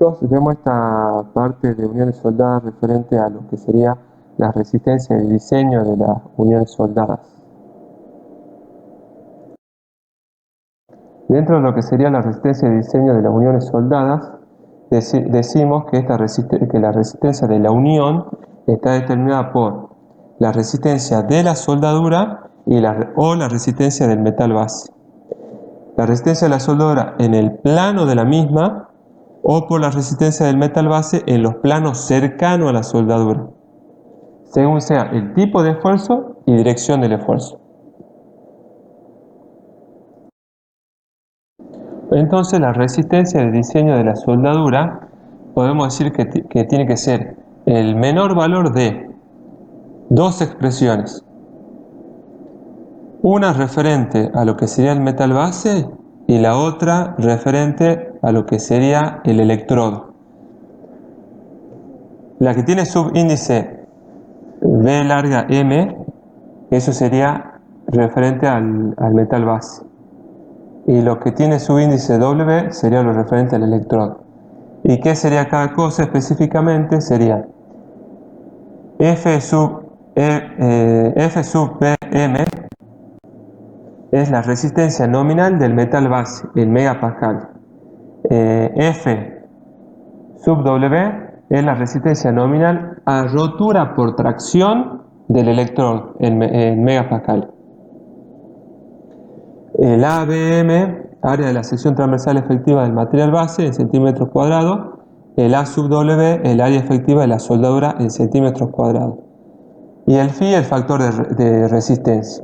Entonces vemos esta parte de uniones soldadas referente a lo que sería la resistencia de diseño de las uniones soldadas. Dentro de lo que sería la resistencia de diseño de las uniones soldadas, decimos que la resistencia de la unión está determinada por la resistencia de la soldadura o la resistencia del metal base. La resistencia de la soldadura en el plano de la misma o por la resistencia del metal base en los planos cercanos a la soldadura, según sea el tipo de esfuerzo y dirección del esfuerzo. Entonces la resistencia de diseño de la soldadura podemos decir que tiene que ser el menor valor de dos expresiones. Una referente a lo que sería el metal base y la otra referente a lo que sería el electrodo. La que tiene subíndice V larga M, eso sería referente al metal base. Y lo que tiene subíndice W sería lo referente al electrodo. ¿Y qué sería cada cosa específicamente? Sería F sub Pm es la resistencia nominal del metal base en megapascal. F sub W es la resistencia nominal a rotura por tracción del electrodo en megapascal. El ABM, área de la sección transversal efectiva del material base en centímetros cuadrados. El A sub W, el área efectiva de la soldadura en centímetros cuadrados. Y el phi, el factor de resistencia.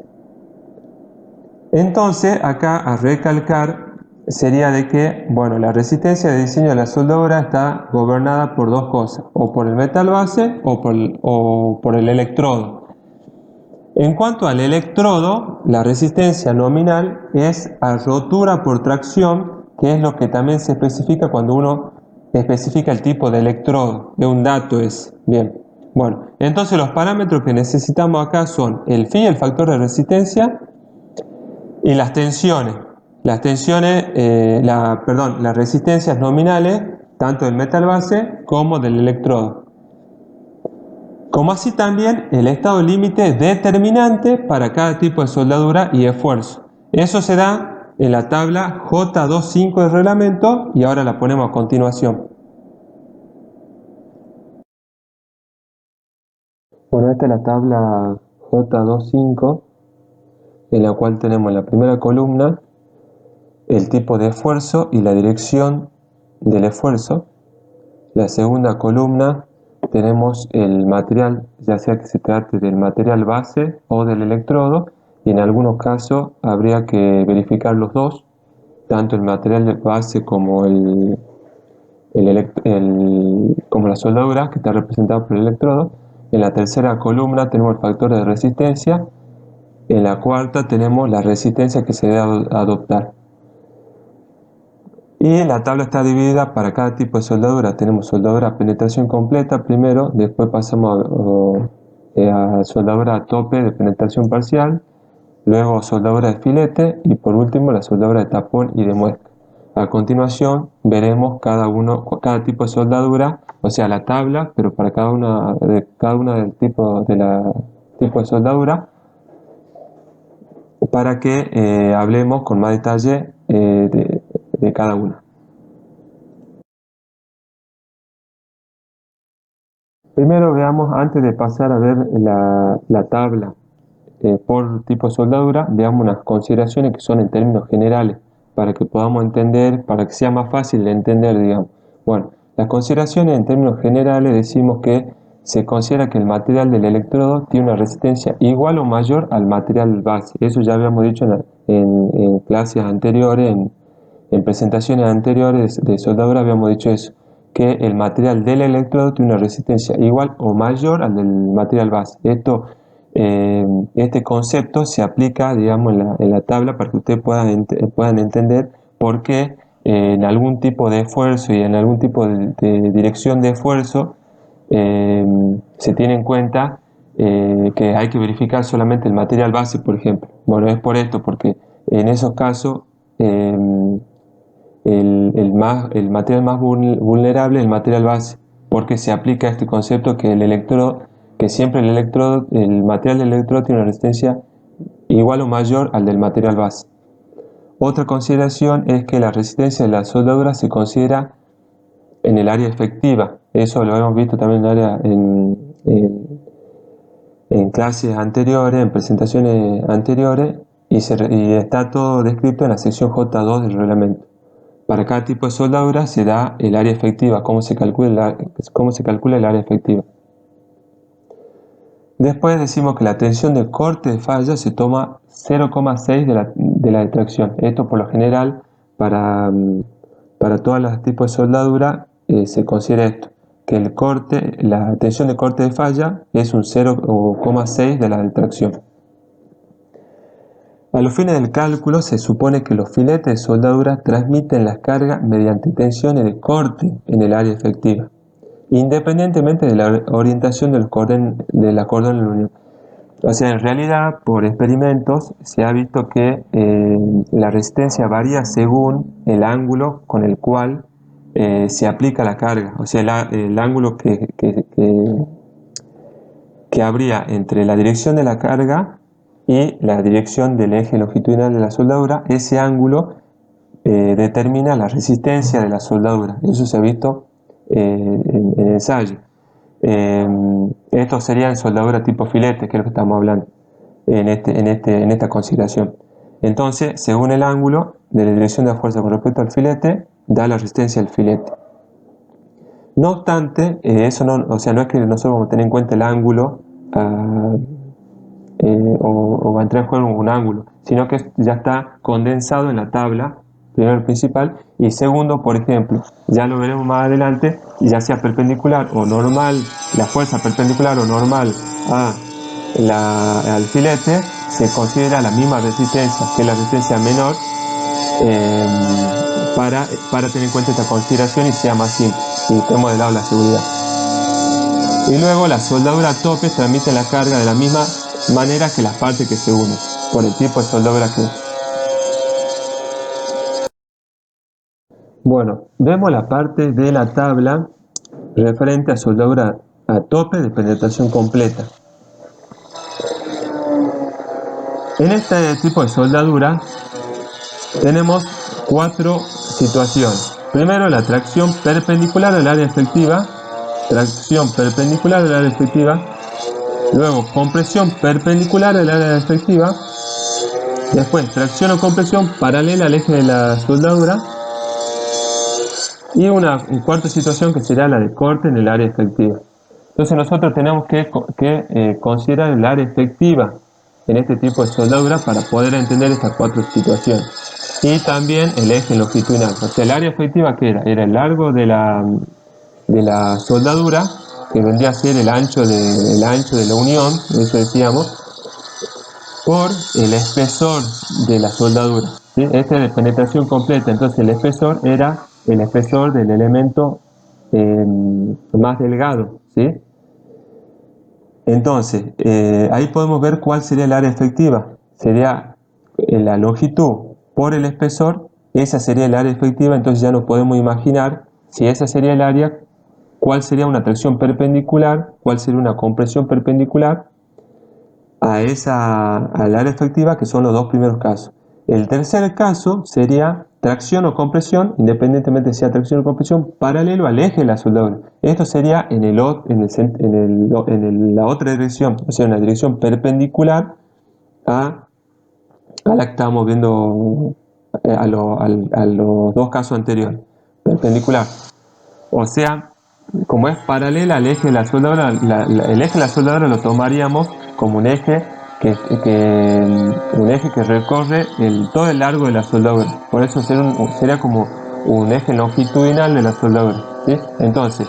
Entonces, acá a recalcar sería de que, bueno, la resistencia de diseño de la soldadura está gobernada por dos cosas, o por el metal base o por el electrodo. En cuanto al electrodo, la resistencia nominal es a rotura por tracción, que es lo que también se especifica cuando uno especifica el tipo de electrodo, de un dato es. Bien, bueno, entonces los parámetros que necesitamos acá son el phi, el factor de resistencia, y las tensiones. Las resistencias nominales, tanto del metal base como del electrodo. Como así también el estado límite determinante para cada tipo de soldadura y esfuerzo. Eso se da en la tabla J25 del reglamento y ahora la ponemos a continuación. Bueno, esta es la tabla J25 en la cual tenemos en la primera columna el tipo de esfuerzo y la dirección del esfuerzo. La segunda columna tenemos el material, ya sea que se trate del material base o del electrodo, y en algunos casos habría que verificar los dos, tanto el material base como como la soldadura, que está representada por el electrodo. En la tercera columna tenemos el factor de resistencia. En la cuarta tenemos la resistencia que se debe adoptar. Y la tabla está dividida para cada tipo de soldadura. Tenemos soldadura a penetración completa primero, después pasamos a soldadura a tope de penetración parcial, luego soldadura de filete y por último la soldadura de tapón y de muesca. A continuación veremos cada tipo de soldadura, o sea la tabla, pero para cada una del tipo de soldadura, para que hablemos con más detalle de cada una. Primero veamos, antes de pasar a ver la tabla por tipo de soldadura, veamos unas consideraciones que son en términos generales, para que podamos entender, para que sea más fácil de entender, digamos. Bueno, las consideraciones en términos generales decimos que se considera que el material del electrodo tiene una resistencia igual o mayor al material base. Eso ya habíamos dicho en clases anteriores, en presentaciones anteriores de soldadura habíamos dicho eso, que el material del electrodo tiene una resistencia igual o mayor al del material base. Este concepto se aplica, digamos, en la tabla para que ustedes puedan entender por qué en algún tipo de esfuerzo y en algún tipo de dirección de esfuerzo se tiene en cuenta que hay que verificar solamente el material base, por ejemplo. Bueno, es por esto, porque en esos casos el el material más vulnerable es el material base, porque se aplica este concepto que siempre el material del electrodo tiene una resistencia igual o mayor al del material base. Otra consideración es que la resistencia de la soldadura se considera en el área efectiva. Eso lo hemos visto también en clases anteriores, en presentaciones anteriores, y está todo descrito en la sección J2 del reglamento. Para cada tipo de soldadura se da el área efectiva, cómo se calcula el área efectiva. Después decimos que la tensión de corte de falla se toma 0,6 de la detracción. Esto por lo general para todos los tipos de soldadura se considera esto, que la tensión de corte de falla es un 0,6 de la detracción. A los fines del cálculo se supone que los filetes de soldadura transmiten las cargas mediante tensiones de corte en el área efectiva, independientemente de la orientación de la cordón de la unión. O sea, en realidad, por experimentos, se ha visto que la resistencia varía según el ángulo con el cual se aplica la carga. O sea, el ángulo que habría entre la dirección de la carga y la dirección del eje longitudinal de la soldadura, ese ángulo determina la resistencia de la soldadura. Eso se ha visto en ensayo. Esto sería en soldadura tipo filete, que es lo que estamos hablando en esta consideración. Entonces, según el ángulo de la dirección de la fuerza con respecto al filete, da la resistencia del filete. No obstante, eso no es que nosotros vamos a tener en cuenta el ángulo o va a entrar en juego un ángulo, sino que ya está condensado en la tabla, primero el principal, y segundo, por ejemplo, ya lo veremos más adelante, ya sea perpendicular o normal, la fuerza perpendicular o normal al filete, se considera la misma resistencia, que es la resistencia menor, para tener en cuenta esta consideración y sea más simple, y tenemos de lado la seguridad. Y luego la soldadura a tope transmite la carga de la misma manera que las partes que se unen, por el tipo de soldadura que es. Bueno, vemos la parte de la tabla referente a soldadura a tope de penetración completa. En este tipo de soldadura tenemos 4 situaciones. Primero, la tracción perpendicular al área efectiva, luego compresión perpendicular al área efectiva, después tracción o compresión paralela al eje de la soldadura, y una cuarta situación que será la de corte en el área efectiva. Entonces nosotros tenemos que considerar el área efectiva en este tipo de soldadura para poder entender estas 4 situaciones. Y también el eje longitudinal. O sea, el área efectiva, ¿qué era? Era el largo de la soldadura, que vendría a ser el ancho de la unión, eso decíamos, por el espesor de la soldadura, ¿sí? Este es de penetración completa, entonces el espesor era el espesor del elemento más delgado, ¿sí? Entonces, ahí podemos ver cuál sería el área efectiva. Sería la longitud por el espesor, esa sería el área efectiva, entonces ya nos podemos imaginar si esa sería el área, cuál sería una tracción perpendicular, cuál sería una compresión perpendicular al área efectiva, que son los 2 primeros casos. El tercer caso sería tracción o compresión, independientemente de si sea tracción o compresión, paralelo al eje de la soldadura. Esto sería en la otra dirección, o sea, en la dirección perpendicular a la que estábamos viendo a los 2 casos anteriores. Perpendicular. O sea, como es paralela al eje de la soldadura, el eje de la soldadura lo tomaríamos como un eje que recorre todo el largo de la soldadura. Por eso sería como un eje longitudinal de la soldadura, ¿sí? Entonces,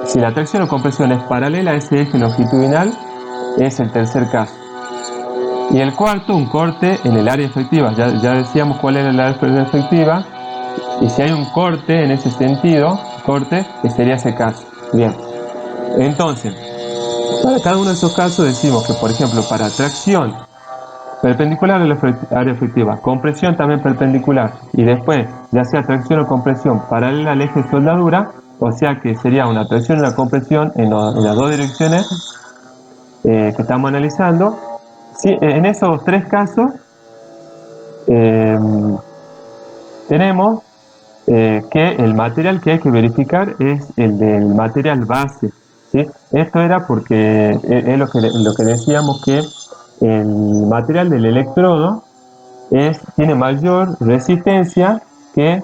si la tracción o compresión es paralela a ese eje longitudinal, es el tercer caso. Y el cuarto, un corte en el área efectiva. Ya decíamos cuál era el área efectiva. Y si hay un corte en ese sentido, que sería ese caso. Bien. Entonces, para cada uno de esos casos decimos que, por ejemplo, para tracción perpendicular a la área efectiva, compresión también perpendicular, y después, ya sea tracción o compresión paralela al eje de soldadura, o sea que sería una tracción y una compresión en las dos direcciones que estamos analizando. Sí, en esos tres casos eh, tenemos que el material que hay que verificar es el del material base, ¿sí? Esto era porque es lo que decíamos, que el material del electrodo tiene mayor resistencia que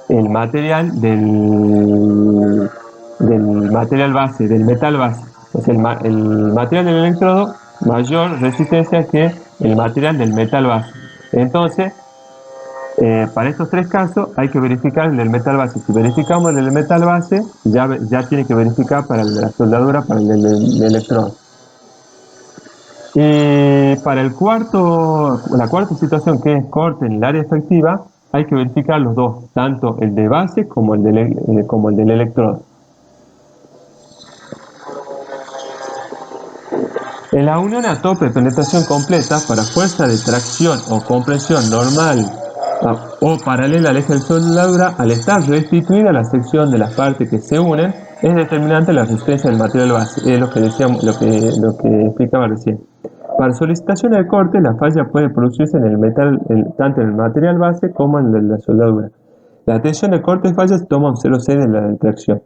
el material del material base, del metal base. O sea, el material del electrodo mayor resistencia que el material del metal base. Entonces, para estos tres casos hay que verificar el del metal base. Si verificamos el del metal base, ya tiene que verificar para la soldadura, para el del electrodo. Y para la cuarta situación, que es corte en el área efectiva, hay que verificar los dos, tanto el de base como como el del electrodo. En la unión a tope de penetración completa, para fuerza de tracción o compresión normal o paralela al eje de soldadura, al estar restituida la sección de las partes que se unen, es determinante la resistencia del material base. Es lo que decíamos, lo que explicaba recién. Para solicitación de corte, la falla puede producirse en el metal, tanto en el material base como en la soldadura. La tensión de corte y falla se toma un 0,6 de la tracción.